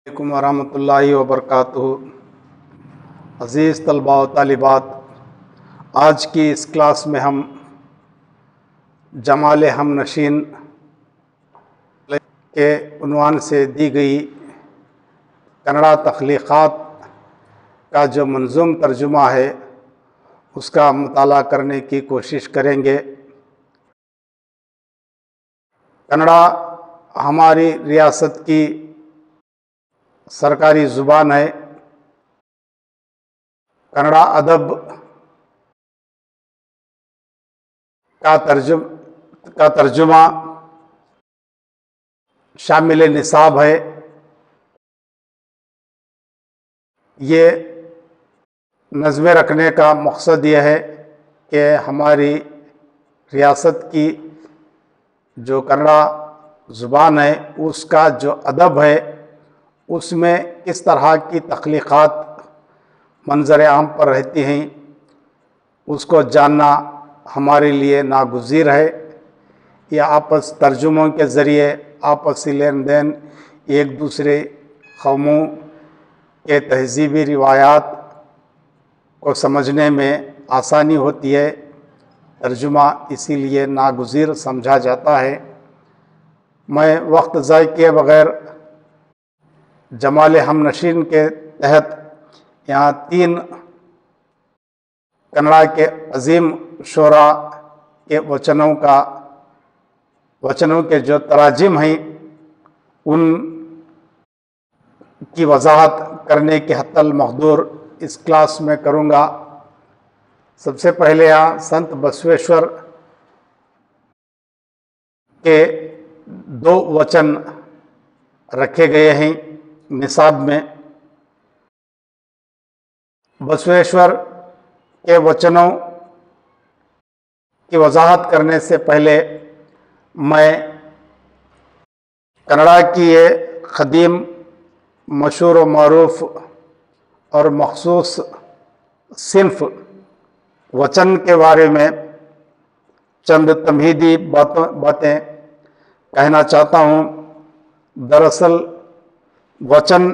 علیکم ورحمۃ اللہ وبرکاتہ۔ عزیز طلباء و طالبات، آج کی اس کلاس میں ہم جمال ہم نشین کے عنوان سے دی گئی کنڑا تخلیقات کا جو منظوم ترجمہ ہے اس کا مطالعہ کرنے کی کوشش کریں گے۔ کنڑا ہماری ریاست کی سرکاری زبان ہے۔ کنڑا ادب کا ترجمہ شامل نصاب ہے۔ یہ نظمیں رکھنے کا مقصد یہ ہے کہ ہماری ریاست کی جو کنڑا زبان ہے اس کا جو ادب ہے اس میں کس طرح کی تخلیقات منظر عام پر رہتی ہیں اس کو جاننا ہمارے لیے ناگزیر ہے۔ یہ آپس ترجموں کے ذریعے آپسی لین دین، ایک دوسرے قوموں کے تہذیبی روایات کو سمجھنے میں آسانی ہوتی ہے۔ ترجمہ اسی لیے ناگزیر سمجھا جاتا ہے۔ میں وقت ضائع کیے بغیر جمال ہم نشین کے تحت یہاں 3 کنڑا کے عظیم شعراء کے وچنوں کے جو تراجم ہیں ان کی وضاحت کرنے کی حتی المقدور اس کلاس میں کروں گا۔ سب سے پہلے یہاں سنت بسویشور کے 2 وچن رکھے گئے ہیں نصاب میں۔ بسویشور کے وچنوں کی وضاحت کرنے سے پہلے میں کنڑا کی یہ قدیم مشہور و معروف اور مخصوص صنف وچن کے بارے میں چند تمہیدی باتیں کہنا چاہتا ہوں۔ دراصل وچن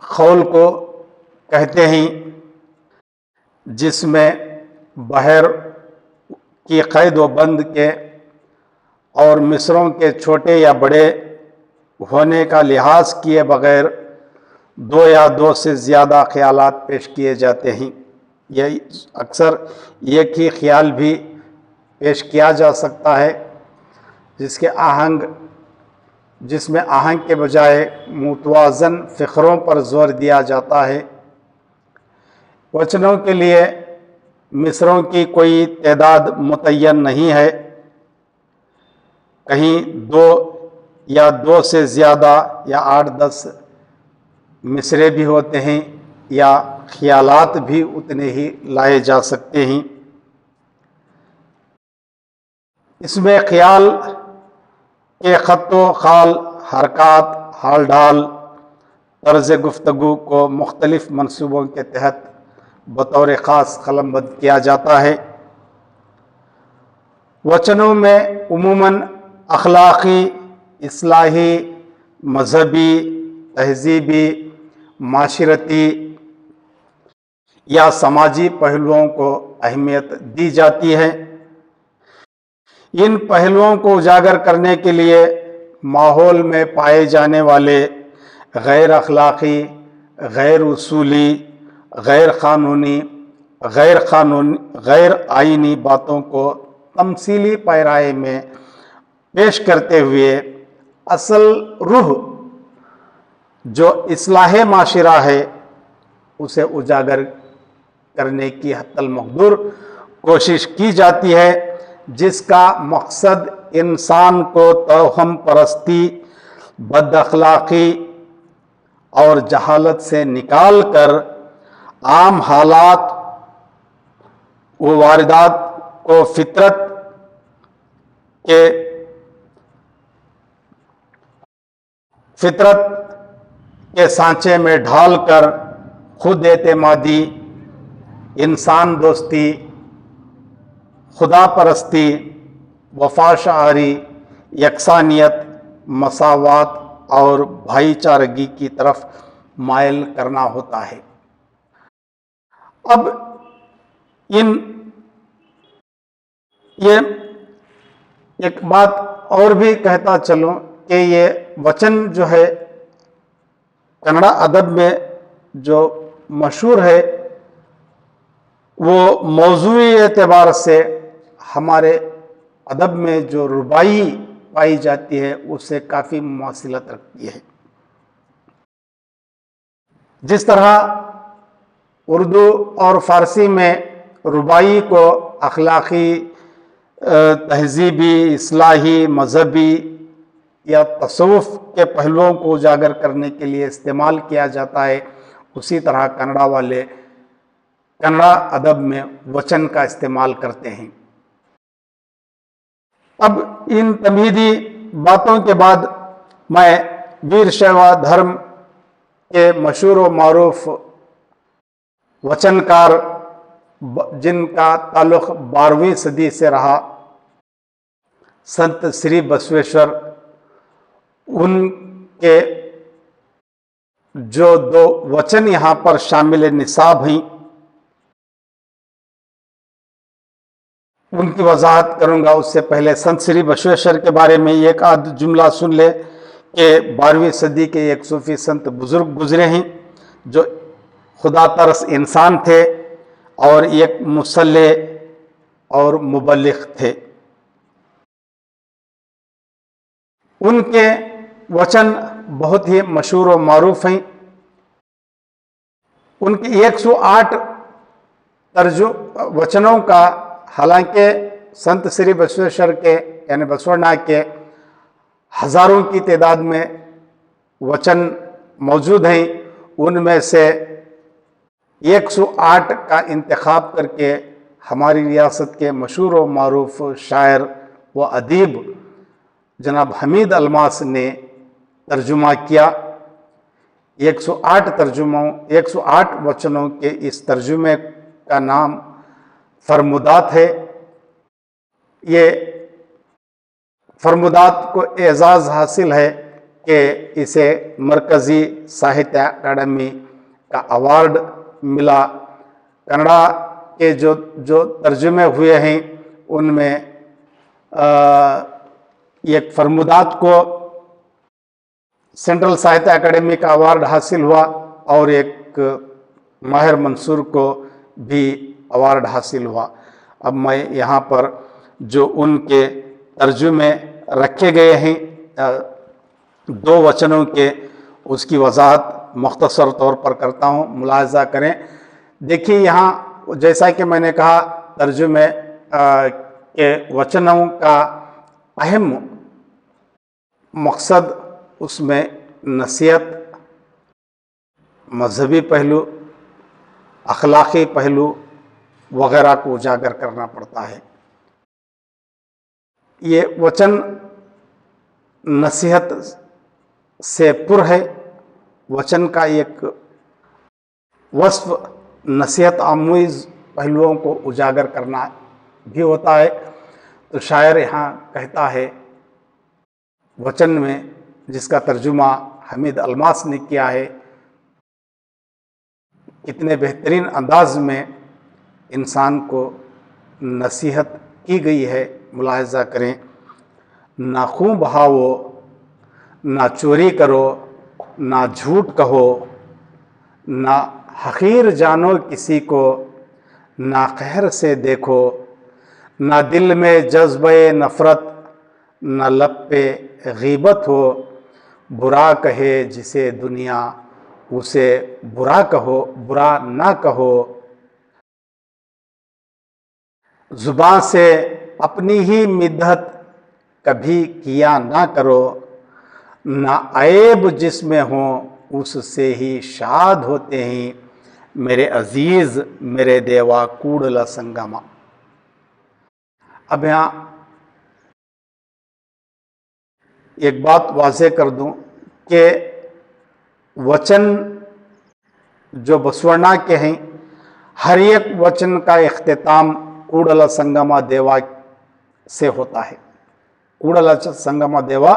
قول کو کہتے ہیں جس میں بحر کی قید و بند کے اور مصروں کے چھوٹے یا بڑے ہونے کا لحاظ کیے بغیر 2 یا 2 سے زیادہ خیالات پیش کیے جاتے ہیں۔ یہ اکثر ایک ہی خیال بھی پیش کیا جا سکتا ہے جس میں آہنگ کے بجائے متوازن فقروں پر زور دیا جاتا ہے۔ وچنوں کے لیے مصروں کی کوئی تعداد متعین نہیں ہے۔ کہیں 2 یا 2 سے زیادہ یا 8-10 مصرے بھی ہوتے ہیں یا خیالات بھی اتنے ہی لائے جا سکتے ہیں۔ اس میں خیال کے خط و خال، حرکات، حال ڈھال، طرز گفتگو کو مختلف منصوبوں کے تحت بطور خاص قلم بند کیا جاتا ہے۔ وچنوں میں عموماً اخلاقی، اصلاحی، مذہبی، تہذیبی، معاشرتی یا سماجی پہلوؤں کو اہمیت دی جاتی ہے۔ ان پہلوؤں کو اجاگر کرنے کے لیے ماحول میں پائے جانے والے غیر اخلاقی، غیر اصولی، غیر قانونی، غیر آئینی باتوں کو تمثیلی پیرائے میں پیش کرتے ہوئے اصل روح جو اصلاح معاشرہ ہے اسے اجاگر کرنے کی حتی المقدور کوشش کی جاتی ہے، جس کا مقصد انسان کو توہم پرستی، بد اخلاقی اور جہالت سے نکال کر عام حالات و واردات کو فطرت کے سانچے میں ڈھال کر خود اعتمادی، انسان دوستی، خدا پرستی، وفا شعاری، یکسانیت، مساوات اور بھائی چارگی کی طرف مائل کرنا ہوتا ہے۔ اب یہ ایک بات اور بھی کہتا چلوں کہ یہ وچن جو ہے کنڑا ادب میں جو مشہور ہے، وہ موضوعی اعتبار سے ہمارے ادب میں جو ربائی پائی جاتی ہے اس سے کافی مماثلت رکھتی ہے۔ جس طرح اردو اور فارسی میں ربائی کو اخلاقی، تہذیبی، اصلاحی، مذہبی یا تصوف کے پہلوؤں کو اجاگر کرنے کے لیے استعمال کیا جاتا ہے، اسی طرح کنڑا ادب میں وچن کا استعمال کرتے ہیں۔ اب ان تمہیدی باتوں کے بعد میں ویر شیوا دھرم کے مشہور و معروف وچنکار، جن کا تعلق 12ویں صدی سے رہا، سنت سری بسویشور، ان کے جو 2 وچن یہاں پر شامل نصاب ہیں ان کی وضاحت کروں گا۔ اس سے پہلے سنت سری بسویشور کے بارے میں ایک آدھ جملہ سن لے کہ 12ویں صدی کے ایک صوفی سنت بزرگ گزرے ہیں جو خدا ترس انسان تھے اور ایک مصلح اور مبلغ تھے۔ ان کے وچن بہت ہی مشہور و معروف ہیں۔ ان کے 108 وچنوں کا، حالانکہ سنت سری بسویشور کے یعنی بسونا کے ہزاروں کی تعداد میں وچن موجود ہیں، ان میں سے 108 کا انتخاب کر کے ہماری ریاست کے مشہور و معروف شاعر و ادیب جناب حمید الماس نے ترجمہ کیا۔ 108 وچنوں کے اس ترجمے کا نام فرمودات ہے۔ یہ فرمودات کو اعزاز حاصل ہے کہ اسے مرکزی ساہتیہ اکیڈمی کا ایوارڈ ملا۔ کنڑا کے جو ترجمے ہوئے ہیں ان میں ایک فرمودات کو سینٹرل ساہتیہ اکیڈمی کا ایوارڈ حاصل ہوا اور ایک ماہر منصور کو بھی ایوارڈ حاصل ہوا۔ اب میں یہاں پر جو ان کے ترجمے رکھے گئے ہیں 2 وچنوں کے، اس کی وضاحت مختصر طور پر کرتا ہوں، ملاحظہ کریں۔ دیکھیے یہاں جیسا کہ میں نے کہا ترجمے کے وچنوں کا اہم مقصد اس میں نصیحت، مذہبی پہلو، اخلاقی پہلو وغیرہ کو اجاگر کرنا پڑتا ہے۔ یہ وچن نصیحت سے پر ہے۔ وچن کا ایک وصف نصیحت آموز پہلوؤں کو اجاگر کرنا بھی ہوتا ہے۔ تو شاعر یہاں کہتا ہے وچن میں، جس کا ترجمہ حمید الماس نے کیا ہے، کتنے بہترین انداز میں انسان کو نصیحت کی گئی ہے، ملاحظہ کریں۔ نہ خون بہاؤ، نہ چوری کرو، نہ جھوٹ کہو، نہ حقیر جانو کسی کو، نہ قہر سے دیکھو، نہ دل میں جذبہ نفرت، نہ لب پہ غیبت ہو، برا کہے جسے دنیا اسے برا کہو، برا نہ کہو، زبان سے اپنی ہی مدحت کبھی کیا نہ کرو، نہ عیب جس میں ہو اس سے ہی شاد ہوتے ہیں، میرے عزیز میرے دیوا کوڑلا سنگما۔ اب یہاں ایک بات واضح کر دوں کہ وچن جو بسورنا کے ہیں، ہر ایک وچن کا اختتام کوڑلا سنگما دیوا سے ہوتا ہے۔ کوڑلا سنگما دیوا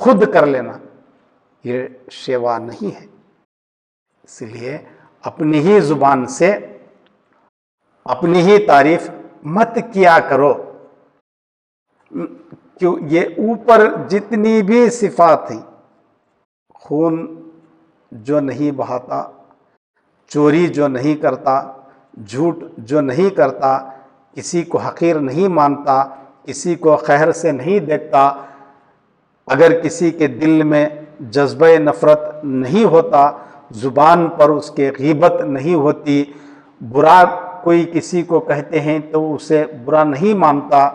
خود کر لینا یہ شیوا نہیں ہے. اس لیے اپنی ہی زبان سے اپنی ہی تعریف مت کیا کرو. کیوں یہ اوپر جتنی بھی صفات ہیں، خون جو نہیں بہاتا، چوری جو نہیں کرتا، جھوٹ جو نہیں کرتا، کسی کو حقیر نہیں مانتا، کسی کو خیر سے نہیں دیکھتا، اگر کسی کے دل میں جذبہ نفرت نہیں ہوتا، زبان پر اس کے غیبت نہیں ہوتی، برا کوئی کسی کو کہتے ہیں تو اسے برا نہیں مانتا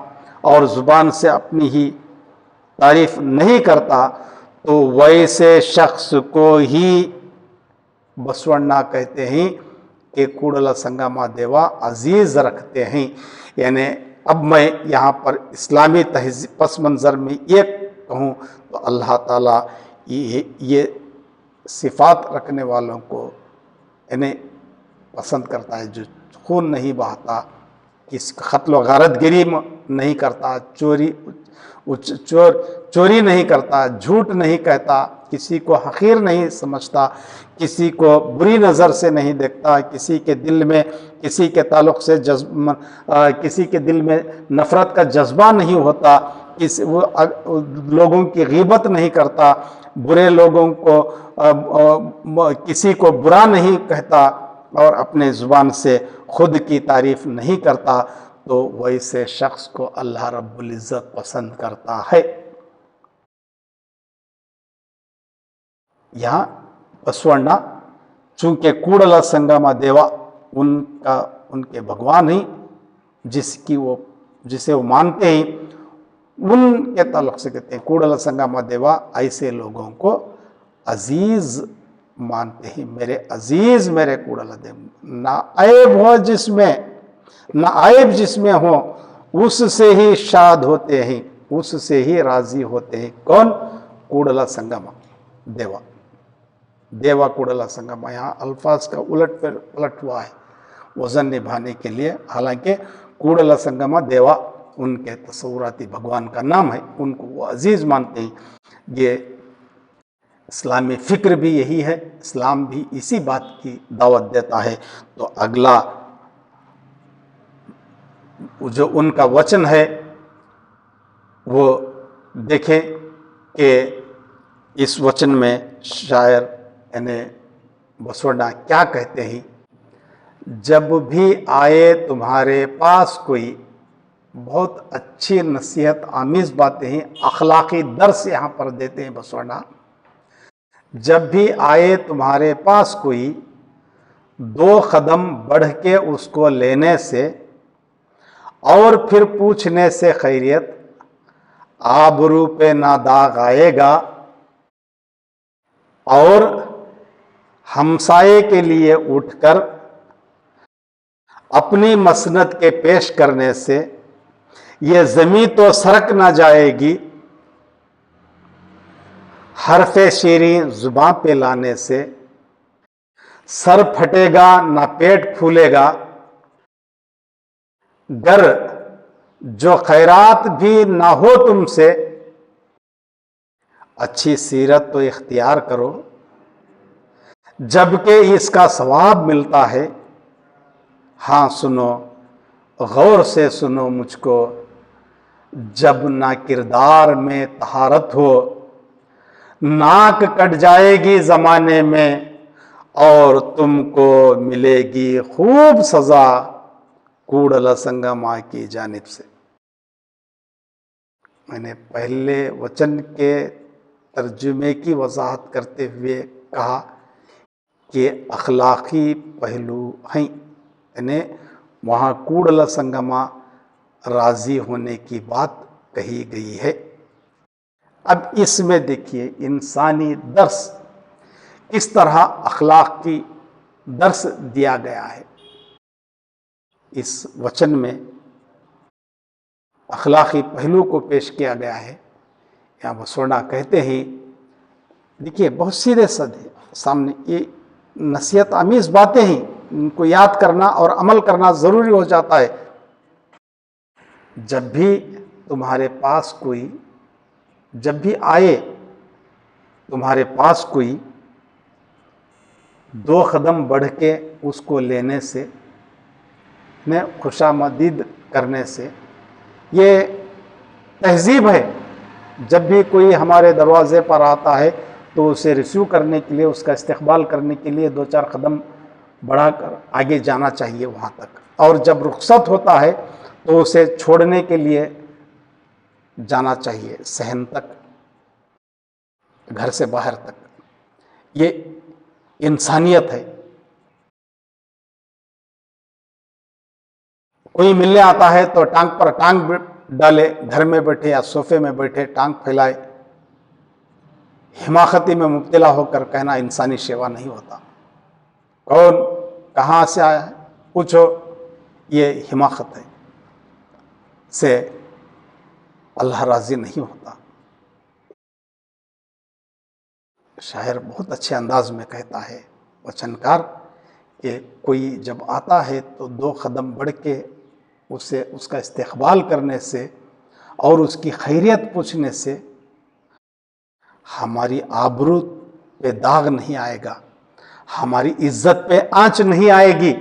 اور زبان سے اپنی ہی تعریف نہیں کرتا، تو ویسے شخص کو ہی بسونا کہتے ہیں کہ کوڈلا سنگما دیوا عزیز رکھتے ہیں. یعنی اب میں یہاں پر اسلامی تہذیب پس منظر میں یہ کہوں تو اللہ تعالیٰ یہ صفات رکھنے والوں کو یعنی پسند کرتا ہے، جو خون نہیں بہاتا، کسی قتل و غارت گری نہیں کرتا، چوری نہیں کرتا، جھوٹ نہیں کہتا، کسی کو حقیر نہیں سمجھتا، کسی کو بری نظر سے نہیں دیکھتا، کسی کے دل میں کسی کے تعلق سے کسی کے دل میں نفرت کا جذبہ نہیں ہوتا، وہ لوگوں کی غیبت نہیں کرتا، برے لوگوں کو کسی کو برا نہیں کہتا اور اپنے زبان سے خود کی تعریف نہیں کرتا، تو ویسے شخص کو اللہ رب العزت پسند کرتا ہے. یہاں بسونا چونکہ کوڈلا سنگما دیوا ان کے بھگوان ہیں، جسے وہ مانتے ہیں، ان کے تعلق سے کہتے ہیں کوڈلا سنگما دیوا ایسے لوگوں کو عزیز مانتے ہیں. میرے عزیز میرے کوڈلا دیوا، نہ عیب ہو جس میں، نہ عیب جس میں ہو، اس سے ہی شاد ہوتے ہیں، اس سے ہی راضی ہوتے ہیں. کون؟ کوڈلا سنگما دیوا. دیوا کوڈلا سنگما، یہاں الفاظ کا الٹ پلٹ ہوا ہے وزن نبھانے کے لیے. حالانکہ کوڈلا سنگما دیوا ان کے تصوراتی بھگوان کا نام ہے، ان کو وہ عزیز مانتے ہیں. یہ اسلامی فکر بھی یہی ہے، اسلام بھی اسی بات کی دعوت دیتا ہے. تو اگلا جو ان کا وچن ہے وہ دیکھیں کہ اس وچن میں شاعر یعنی بسونا کیا کہتے ہیں. جب بھی آئے تمہارے پاس کوئی، بہت اچھی نصیحت آمیز باتیں ہیں، اخلاقی درس یہاں پر دیتے ہیں بسونا. جب بھی آئے تمہارے پاس کوئی، 2 قدم بڑھ کے اس کو لینے سے اور پھر پوچھنے سے خیریت، آبرو پہ نہ داغ آئے گا. اور ہمسائے کے لیے اٹھ کر اپنی مسند کے پیش کرنے سے یہ زمین تو سرک نہ جائے گی. حرف شیریں زباں پہ لانے سے سر پھٹے گا نہ پیٹ پھولے گا. گر جو خیرات بھی نہ ہو تم سے، اچھی سیرت تو اختیار کرو، جبکہ اس کا ثواب ملتا ہے. ہاں سنو، غور سے سنو مجھ کو، جب نہ کردار میں طہارت ہو، ناک کٹ جائے گی زمانے میں اور تم کو ملے گی خوب سزا کوڈلا سنگما کی جانب سے. میں نے پہلے وچن کے ترجمے کی وضاحت کرتے ہوئے کہا کہ اخلاقی پہلو ہیں، یعنی وہاں کوڈلا سنگما راضی ہونے کی بات کہی گئی ہے. اب اس میں دیکھیے انسانی درس، کس طرح اخلاق کی درس دیا گیا ہے. اس وچن میں اخلاقی پہلو کو پیش کیا گیا ہے. یہاں بسونا کہتے ہیں، دیکھیے بہت سیدھے سادے سامنے یہ نصیحت آمیز باتیں ہیں، ان کو یاد کرنا اور عمل کرنا ضروری ہو جاتا ہے. جب بھی تمہارے پاس کوئی، جب بھی آئے تمہارے پاس کوئی 2 قدم بڑھ کے اس کو لینے سے، میں خوشامدید کرنے سے، یہ تہذیب ہے۔ جب بھی کوئی ہمارے دروازے پر آتا ہے تو اسے ریسیو کرنے کے لیے، اس کا استقبال کرنے کے لیے 2-4 قدم بڑھا کر آگے جانا چاہیے وہاں تک، اور جب رخصت ہوتا ہے تو اسے چھوڑنے کے لیے جانا چاہیے صحن تک، گھر سے باہر تک۔ یہ انسانیت ہے۔ کوئی ملنے آتا ہے تو ٹانگ پر ٹانگ ڈالے، گھر میں بیٹھے یا صوفے میں بیٹھے ٹانگ پھیلائے، حماقتی میں مبتلا ہو کر کہنا انسانی سیوا نہیں ہوتا۔ کون کہاں سے آیا ہے پوچھو، یہ حماقت ہے، سے اللہ راضی نہیں ہوتا۔ شاعر بہت اچھے انداز میں کہتا ہے، وچنکار، کہ کوئی جب آتا ہے تو 2 قدم بڑھ کے اسے اس کا استقبال کرنے سے اور اس کی خیریت پوچھنے سے ہماری آبرو پہ داغ نہیں آئے گا، ہماری عزت پہ آنچ نہیں آئے گی،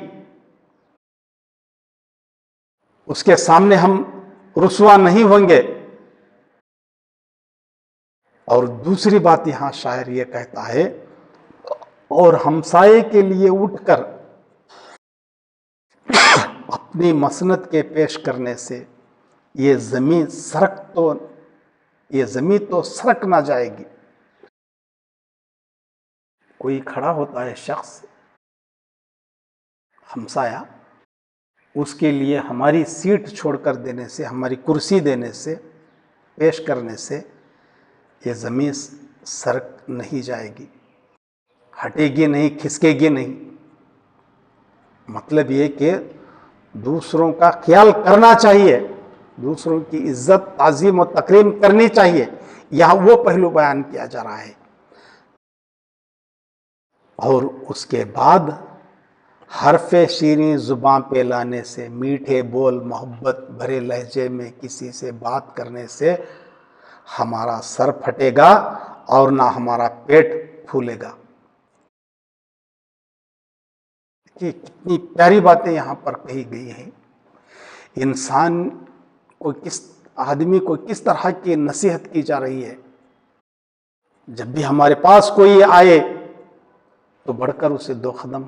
اس کے سامنے ہم رسوا نہیں ہوں گے۔ اور دوسری بات یہاں شاعر یہ کہتا ہے، اور ہمسائے کے لیے اٹھ کر اپنی مسند کے پیش کرنے سے یہ زمین تو سرک نہ جائے گی۔ کوئی کھڑا ہوتا ہے شخص، ہمسایہ، اس کے لیے ہماری سیٹ چھوڑ کر دینے سے، ہماری کرسی دینے سے، پیش کرنے سے یہ زمین سرک نہیں جائے گی، ہٹے گی نہیں، کھسکے گی نہیں۔ مطلب یہ کہ دوسروں کا خیال کرنا چاہیے، دوسروں کی عزت، تعظیم و تکریم کرنی چاہیے، یہاں وہ پہلو بیان کیا جا رہا ہے۔ اور اس کے بعد حرف شیریں زباں پہ لانے سے، میٹھے بول محبت بھرے لہجے میں کسی سے بات کرنے سے ہمارا سر پھٹے گا اور نہ ہمارا پیٹ پھولے گا۔ کتنی پیاری باتیں یہاں پر کہی گئی ہیں۔ انسان کو آدمی کو کس طرح کی نصیحت کی جا رہی ہے۔ جب بھی ہمارے پاس کوئی آئے تو بڑھ کر اسے 2 قدم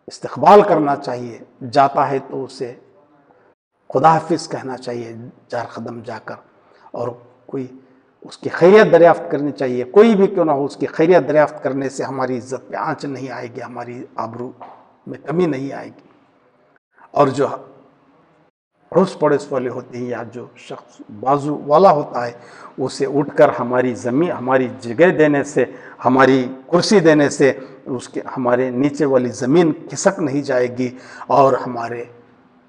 استقبال کرنا چاہیے، جاتا ہے تو اسے خدا حافظ کہنا چاہیے 4 قدم جا کر، اور کوئی اس کی خیریت دریافت کرنی چاہیے، کوئی بھی کیوں نہ ہو، اس کی خیریت دریافت کرنے سے ہماری عزت پہ آنچ نہیں آئے گی، ہماری آبرو میں کمی نہیں آئے گی۔ اور جو اڑوس پڑوس والے ہوتے ہیں یا جو شخص بازو والا ہوتا ہے، اسے اٹھ کر ہماری زمین، ہماری جگہ دینے سے، ہماری کرسی دینے سے ہمارے نیچے والی زمین کھسک نہیں جائے گی، اور ہمارے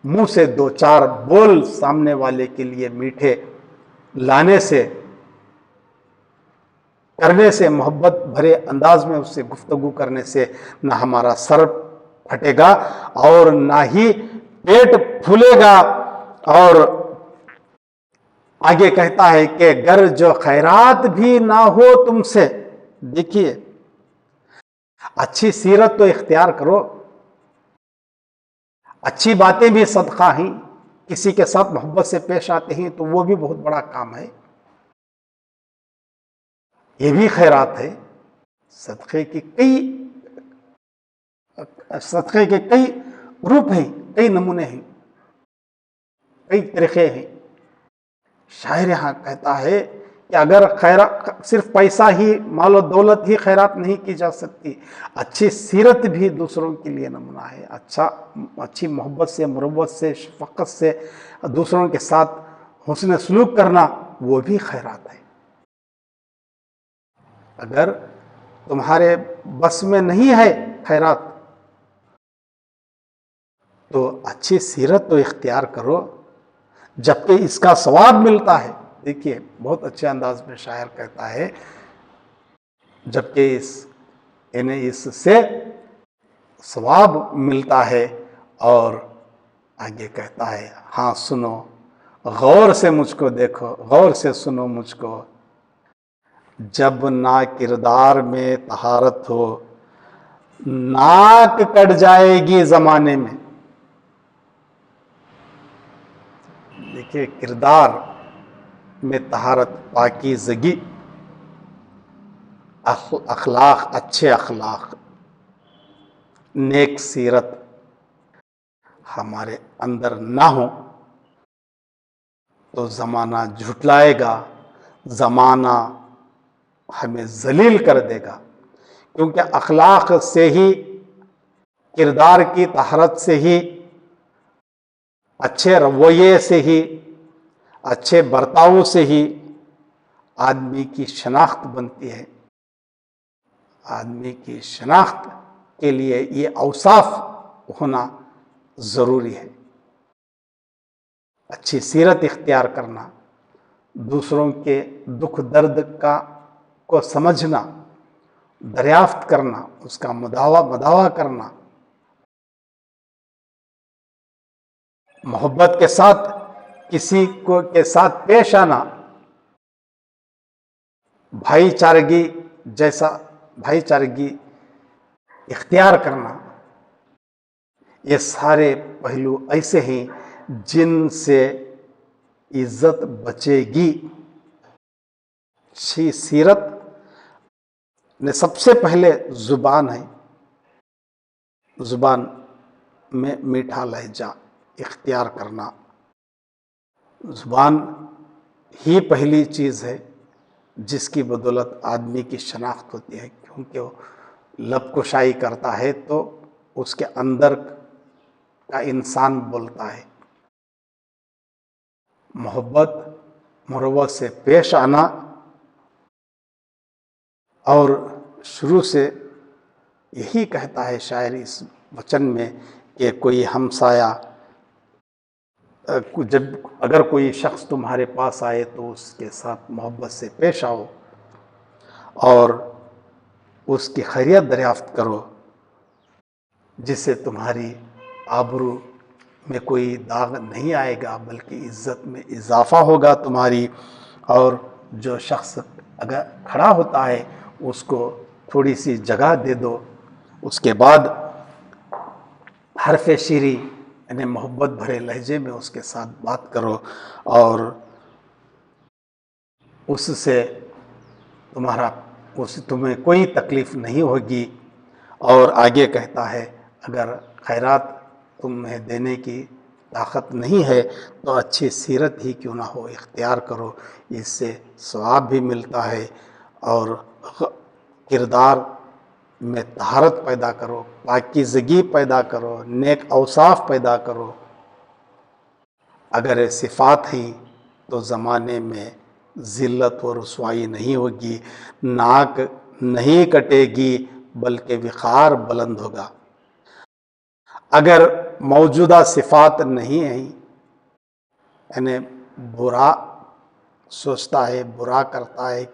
منہ سے 2-4 بول سامنے والے کے لیے میٹھے لانے سے، کرنے سے، محبت بھرے انداز میں اس سے گفتگو کرنے سے نہ ہمارا سر پھٹے گا اور نہ ہی پیٹ پھولے گا۔ اور آگے کہتا ہے کہ گر جو خیرات بھی نہ ہو تم سے، دیکھیے اچھی سیرت تو اختیار کرو، اچھی باتیں بھی صدقہ ہیں، کسی کے ساتھ محبت سے پیش آتے ہیں تو وہ بھی بہت بڑا کام ہے، یہ بھی خیرات ہے۔ صدقے کے کئی روپ ہیں، کئی نمونے ہیں، کئی طریقے ہیں۔ شاعر یہاں کہتا ہے کہ اگر صرف پیسہ ہی، مال و دولت ہی خیرات نہیں کی جا سکتی، اچھی سیرت بھی دوسروں کے لیے نمونہ ہے، اچھی محبت سے، مروت سے، شفقت سے دوسروں کے ساتھ حسن سلوک کرنا، وہ بھی خیرات ہے۔ اگر تمہارے بس میں نہیں ہے خیرات تو اچھی سیرت تو اختیار کرو، جبکہ اس کا ثواب ملتا ہے۔ دیکھیے بہت اچھے انداز میں شاعر کہتا ہے، جبکہ اس سے ثواب ملتا ہے، اور آگے کہتا ہے ہاں سنو غور سے مجھ کو دیکھو، غور سے سنو مجھ کو، جب نہ کردار میں طہارت ہو ناک کٹ جائے گی زمانے میں. دیکھیے کردار میں طہارت، پاکیزگی، اخلاق، اچھے اخلاق، نیک سیرت ہمارے اندر نہ ہو تو زمانہ جھٹلائے گا، زمانہ ہمیں ذلیل کر دے گا. کیونکہ اخلاق سے ہی، کردار کی طہارت سے ہی، اچھے رویے سے ہی، اچھے برتاؤ سے ہی آدمی کی شناخت بنتی ہے. آدمی کی شناخت کے لیے یہ اوصاف ہونا ضروری ہے. اچھی سیرت اختیار کرنا، دوسروں کے دکھ درد کو سمجھنا، دریافت کرنا، اس کا مداوا کرنا، محبت کے ساتھ کسی کو کے ساتھ پیش آنا، بھائی چارگی اختیار کرنا، یہ سارے پہلو ایسے ہیں جن سے عزت بچے گی. اچھی سیرت میں سب سے پہلے زبان ہے. زبان میں میٹھا لہجہ اختیار کرنا. زبان ہی پہلی چیز ہے جس کی بدولت آدمی کی شناخت ہوتی ہے. کیونکہ وہ لب کشائی کرتا ہے تو اس کے اندر کا انسان بولتا ہے. محبت، مروت سے پیش آنا، اور شروع سے یہی کہتا ہے شاعر اس وچن میں کہ کوئی ہمسایہ، اگر کوئی شخص تمہارے پاس آئے تو اس کے ساتھ محبت سے پیش آؤ اور اس کی خیریت دریافت کرو، جس سے تمہاری آبرو میں کوئی داغ نہیں آئے گا بلکہ عزت میں اضافہ ہوگا تمہاری. اور جو شخص اگر کھڑا ہوتا ہے اس کو تھوڑی سی جگہ دے دو. اس کے بعد حرف شیریں یعنی محبت بھرے لہجے میں اس کے ساتھ بات کرو اور اس سے تمہیں کوئی تکلیف نہیں ہوگی. اور آگے کہتا ہے اگر خیرات تمہیں دینے کی طاقت نہیں ہے تو اچھی سیرت ہی کیوں نہ ہو اختیار کرو، اس سے ثواب بھی ملتا ہے. اور کردار میں طہارت پیدا کرو، پاکیزگی پیدا کرو، نیک اوصاف پیدا کرو. اگر یہ صفات ہیں تو زمانے میں ذلت و رسوائی نہیں ہوگی، ناک نہیں کٹے گی بلکہ وقار بلند ہوگا. اگر موجودہ صفات نہیں ہیں، یعنی برا سوچتا ہے، برا کرتا ہے،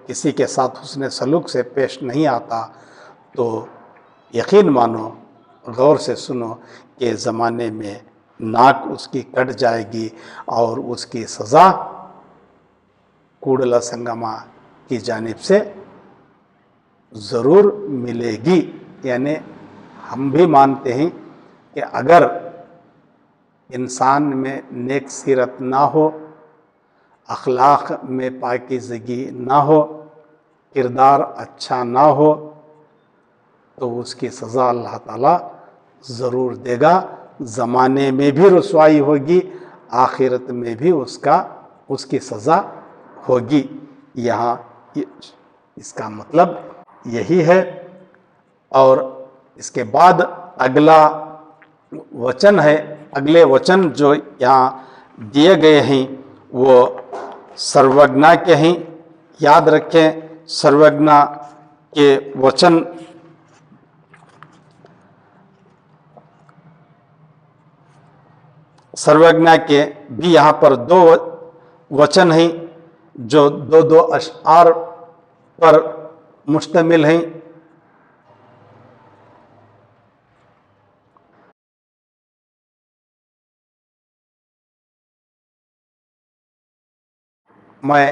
کسی کے ساتھ حسن سلوک سے پیش نہیں آتا، تو یقین مانو، غور سے سنو کہ زمانے میں ناک اس کی کٹ جائے گی اور اس کی سزا کوڈلا سنگما کی جانب سے ضرور ملے گی. یعنی ہم بھی مانتے ہیں کہ اگر انسان میں نیک سیرت نہ ہو، اخلاق میں پاکیزگی نہ ہو، کردار اچھا نہ ہو تو اس کی سزا اللہ تعالیٰ ضرور دے گا. زمانے میں بھی رسوائی ہوگی، آخرت میں بھی اس کی سزا ہوگی. یہاں اس کا مطلب یہی ہے. اور اس کے بعد اگلا وچن ہے، اگلے وچن جو یہاں دیے گئے ہیں وہ سروگنا کے ہیں. یاد رکھیں سروگنا کے وچن سروگنا کے بھی یہاں پر دو وچن ہیں جو دو اشعار پر مشتمل ہیں. میں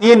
3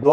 2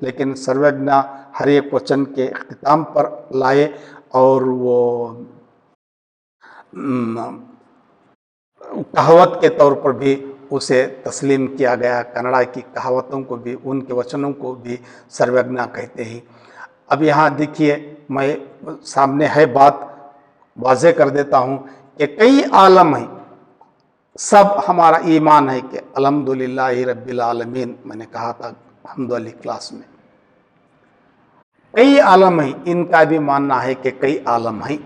لیکن سرویگنا ہر ایک وچن کے اختتام پر لائے اور وہ کہاوت کے طور پر بھی اسے تسلیم کیا گیا۔ کنڑا کی کہاوتوں کو بھی، ان کے وچنوں کو بھی سرویگنا کہتے ہیں۔ اب یہاں دیکھیے، میں سامنے ہے بات واضح کر دیتا ہوں کہ کئی عالم ہیں، سب ہمارا ایمان ہے کہ الحمدللہ رب العالمین، میں نے کہا تھا حمد والی کلاس میں، کئی عالم ہیں، ان کا بھی ماننا ہے کہ کئی عالم ہیں،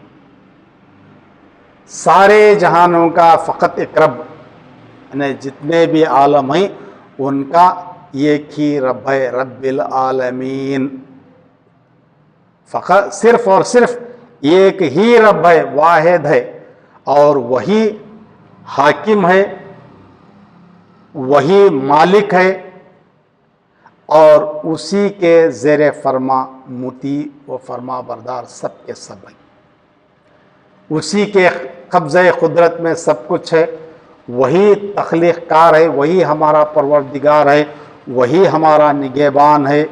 سارے جہانوں کا فقط ایک رب، یعنی جتنے بھی عالم ہیں ان کا ایک ہی رب ہے، رب العالمین، فقط صرف اور صرف ایک ہی رب ہے، واحد ہے، اور وہی حاکم ہے، وہی مالک ہے، اور اسی کے زیر فرما مطیع و فرما بردار سب کے سب ہیں، اسی کے قبضہ قدرت میں سب کچھ ہے، وہی تخلیق کار ہے، وہی ہمارا پروردگار ہے، وہی ہمارا نگہبان ہے،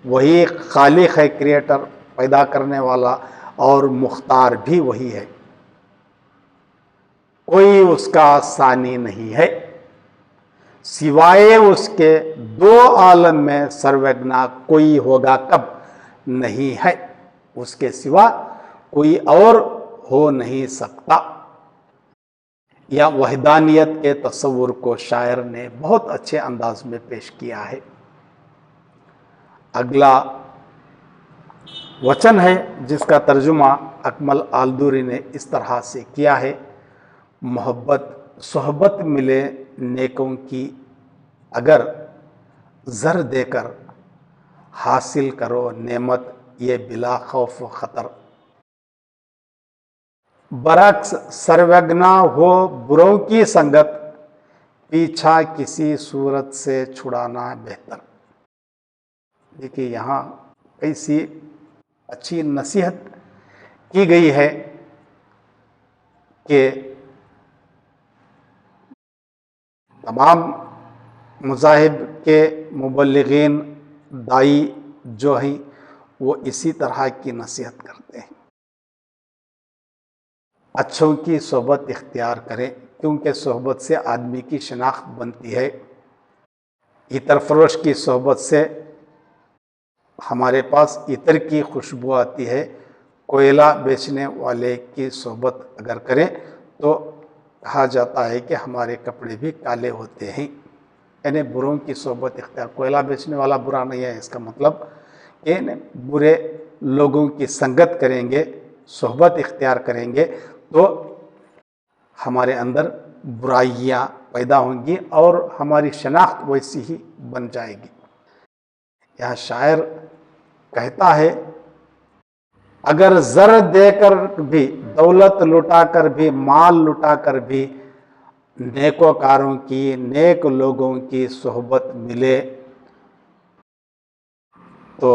وہی خالق ہے، کریٹر، پیدا کرنے والا، اور مختار بھی وہی ہے، کوئی اس کا ثانی نہیں ہے، سوائے اس کے دو عالم میں سرویگنا کوئی ہوگا کب نہیں ہے، اس کے سوا کوئی اور ہو نہیں سکتا۔ یا وحدانیت کے تصور کو شاعر نے بہت اچھے انداز میں پیش کیا ہے۔ اگلا وچن ہے جس کا ترجمہ اکمل آلدوری نے اس طرح سے کیا ہے: محبت صحبت ملے نیکوں کی، اگر زر دے کر حاصل کرو نعمت، یہ بلا خوف و خطر۔ برعکس سرویگنا ہو بروں کی سنگت، پیچھا کسی صورت سے چھڑانا بہتر۔ دیکھیے یہاں کیسی اچھی نصیحت کی گئی ہے کہ تمام مذاہب کے مبلغین، دائی جو ہیں، وہ اسی طرح کی نصیحت کرتے ہیں، اچھوں کی صحبت اختیار کریں، کیونکہ صحبت سے آدمی کی شناخت بنتی ہے، عطر فروش کی صحبت سے ہمارے پاس عطر کی خوشبو آتی ہے، کوئلہ بیچنے والے کی صحبت اگر کریں تو کہا جاتا ہے کہ ہمارے کپڑے بھی کالے ہوتے ہیں، یعنی بروں کی صحبت اختیار، کوئلہ بیچنے والا برا نہیں ہے، اس کا مطلب کہ برے لوگوں کی سنگت کریں گے، صحبت اختیار کریں گے تو ہمارے اندر برائیاں پیدا ہوں گی اور ہماری شناخت ویسی ہی بن جائے گی۔ یہاں شاعر کہتا ہے، اگر زر دے کر بھی، دولت لٹا کر بھی، مال لٹا کر بھی نیکوکاروں کی، نیک لوگوں کی صحبت ملے تو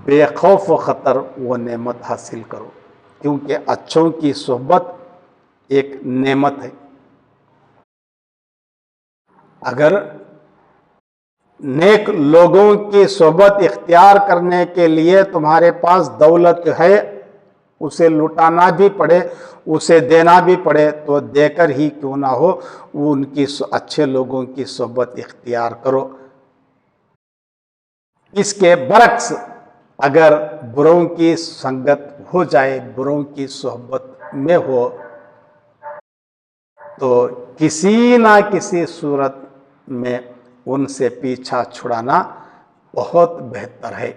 بے خوف و خطر وہ نعمت حاصل کرو، کیونکہ اچھوں کی صحبت ایک نعمت ہے۔ اگر نیک لوگوں کی صحبت اختیار کرنے کے لیے تمہارے پاس دولت ہے، اسے لٹانا بھی پڑے، اسے دینا بھی پڑے، تو دے کر ہی کیوں نہ ہو ان کی اچھے لوگوں کی صحبت اختیار کرو۔ اس کے برعکس اگر بروں کی سنگت ہو جائے، بروں کی صحبت میں ہو، تو کسی نہ کسی صورت میں ان سے پیچھا چھڑانا بہت بہتر ہے،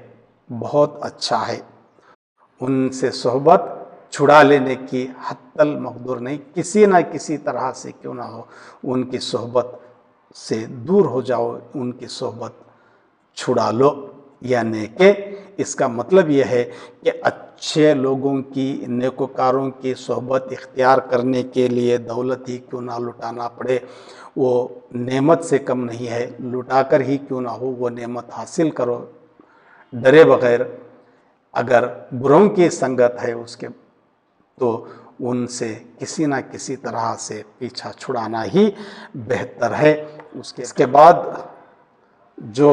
بہت اچھا ہے۔ ان سے صحبت چھڑا لینے کی حتی المقدور نہیں، کسی نہ کسی طرح سے کیوں نہ ہو ان کی صحبت سے دور ہو جاؤ، ان کی صحبت چھڑا لو۔ یعنی کہ اس کا مطلب یہ ہے کہ اچھے لوگوں کی، نیکوکاروں کی صحبت اختیار کرنے کے لیے دولت ہی کیوں نہ لٹانا پڑے، وہ نعمت سے کم نہیں ہے، لٹا کر ہی کیوں نہ ہو وہ نعمت حاصل کرو، ڈرے بغیر۔ اگر بروں کی سنگت ہے اس کے، تو ان سے کسی نہ کسی طرح سے پیچھا چھڑانا ہی بہتر ہے۔ اس کے بعد جو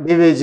DVG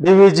DVG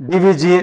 DVG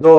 2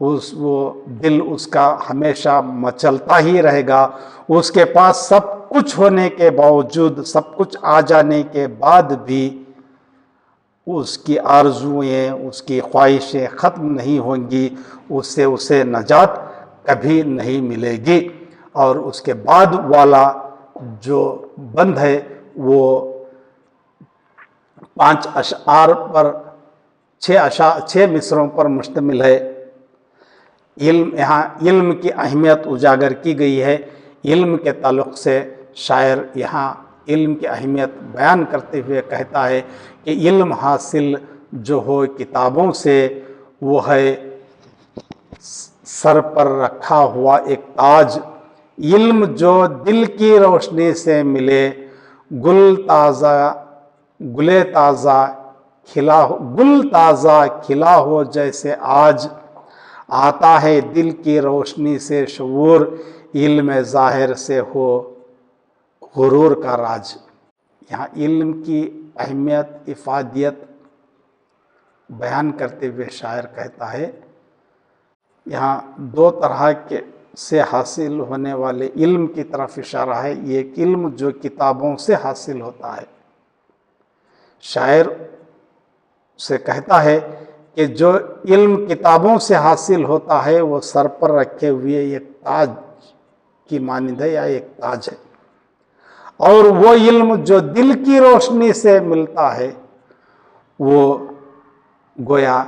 وہ دل اس کا ہمیشہ مچلتا ہی رہے گا. اس کے پاس سب کچھ ہونے کے باوجود، سب کچھ آ جانے کے بعد بھی اس کی آرزوئیں، اس کی خواہشیں ختم نہیں ہوں گی، اس سے اسے نجات کبھی نہیں ملے گی. اور اس کے بعد والا جو بند ہے وہ 5 اشعار پر، 6 مصروں پر مشتمل ہے. یہاں علم کی اہمیت اجاگر کی گئی ہے. علم کے تعلق سے شاعر یہاں علم کی اہمیت بیان کرتے ہوئے کہتا ہے کہ علم حاصل جو ہو کتابوں سے، وہ ہے سر پر رکھا ہوا ایک تاج. علم جو دل کی روشنی سے ملے، گل تازہ کھلا ہو جیسے آج. آتا ہے دل کی روشنی سے شعور، علم ظاہر سے ہو غرور کا راج. یہاں علم کی اہمیت، افادیت بیان کرتے ہوئے شاعر کہتا ہے، یہاں 2 طرح کے سے حاصل ہونے والے علم کی طرف اشارہ ہے. ایک علم جو کتابوں سے حاصل ہوتا ہے. شاعر سے کہتا ہے کہ جو علم کتابوں سے حاصل ہوتا ہے وہ سر پر رکھے ہوئے ایک تاج کی مانند ہے یا ایک تاج ہے. اور وہ علم جو دل کی روشنی سے ملتا ہے وہ گویا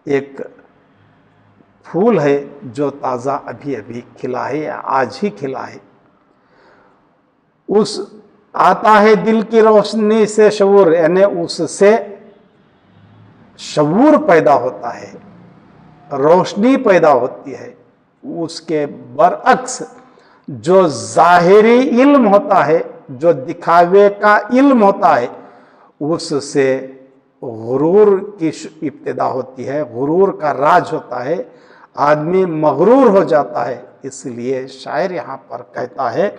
ایک پھول ہے جو تازہ ابھی ابھی کھلا ہے یا آج ہی کھلا ہے. آتا ہے دل کی روشنی سے شعور، یعنی اس سے شعور پیدا ہوتا ہے، روشنی پیدا ہوتی ہے. اس کے برعکس جو ظاہری علم ہوتا ہے، جو دکھاوے کا علم ہوتا ہے، اس سے غرور کی ابتدا ہوتی ہے، غرور کا راج ہوتا ہے، آدمی مغرور ہو جاتا ہے. اس لیے شاعر یہاں پر کہتا ہے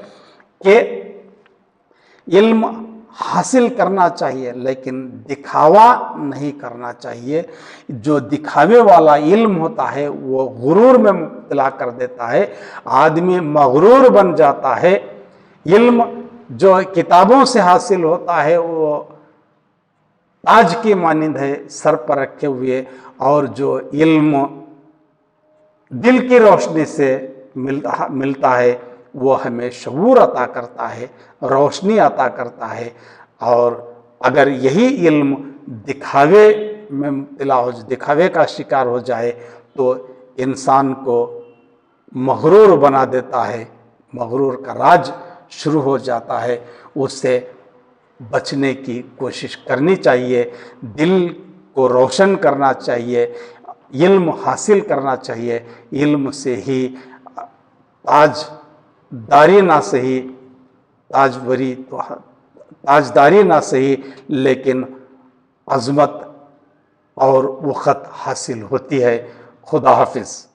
کہ علم حاصل کرنا چاہیے لیکن دکھاوا نہیں کرنا چاہیے. جو دکھاوے والا علم ہوتا ہے وہ غرور میں مبتلا کر دیتا ہے، آدمی مغرور بن جاتا ہے. علم جو کتابوں سے حاصل ہوتا ہے وہ تاج کی مانند ہے سر پر رکھے ہوئے، اور جو علم دل کی روشنی سے ملتا ہے وہ ہمیں شعور عطا کرتا ہے، روشنی عطا کرتا ہے. اور اگر یہی علم دکھاوے میں مبتلا ہو، دکھاوے کا شکار ہو جائے تو انسان کو مغرور بنا دیتا ہے، مغرور کا راج شروع ہو جاتا ہے. اس سے بچنے کی کوشش کرنی چاہیے، دل کو روشن کرنا چاہیے، علم حاصل کرنا چاہیے. علم سے ہی تاجداری نہ صحیح، تاجداری نہ صحیح لیکن عظمت اور وقت حاصل ہوتی ہے. خدا حافظ.